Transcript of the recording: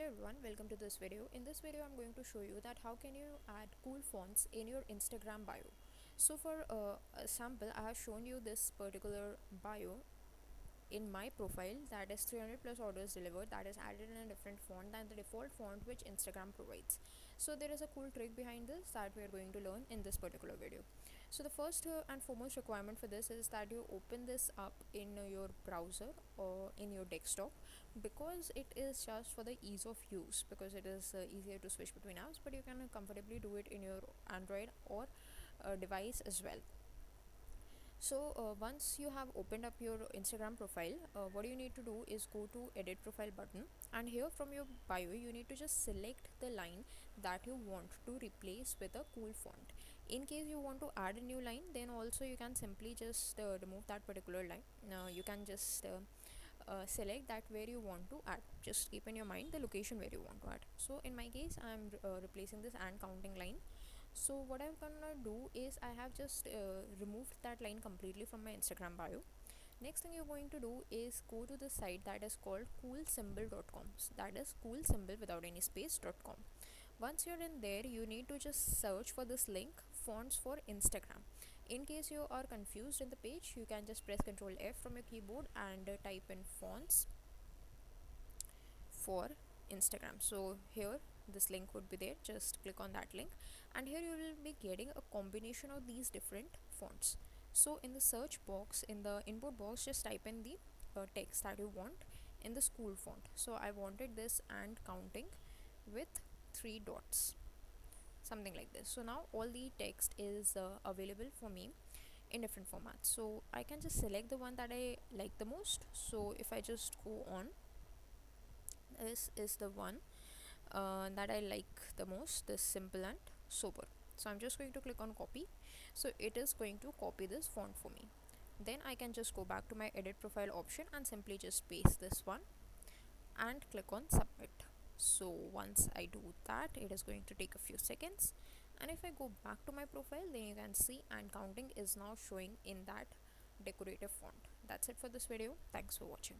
Hey everyone, welcome to this video. In this video I'm going to show you that how can you add cool fonts in your Instagram bio. So for a sample I have shown you this particular bio in my profile, that is 300 plus orders delivered, that is added in a different font than the default font which Instagram provides. So there is a cool trick behind this that we are going to learn in this particular video. So the first and foremost requirement for this is that you open this up in your browser or in your desktop, because it is just for the ease of use, because it is easier to switch between apps, but you can comfortably do it in your Android or device as well. So once you have opened up your Instagram profile, what you need to do is go to edit profile button, and here from your bio you need to just select the line that you want to replace with a cool font. In case you want to add a new line, then also you can simply just remove that particular line. Now you can just select that where you want to add. Just keep in your mind the location where you want to add. So in my case I am replacing this and counting line. So what I'm gonna do is I have just removed that line completely from my Instagram bio. Next thing you're going to do is go to the site that is called coolsymbol.com. That is cool symbol without any space.com. Once you're in there, you need to just search for this link, fonts for Instagram. In case you are confused in the page, you can just press Ctrl F from your keyboard and type in fonts for Instagram. So here this link would be there, just click on that link, and here you will be getting a combination of these different fonts. So in the search box, in the input box, just type in the text that you want in the school font. So I wanted this and counting with 3 dots, something like this. So now all the text is available for me in different formats, so I can just select the one that I like the most. So if I just go on, this is the one that I like the most, this simple and sober. So I'm just going to click on copy. So it is going to copy this font for me. Then I can just go back to my edit profile option and simply just paste this one and click on submit. So once I do that, it is going to take a few seconds, and if I go back to my profile, then you can see and counting is now showing in that decorative font. That's it for this video. Thanks for watching.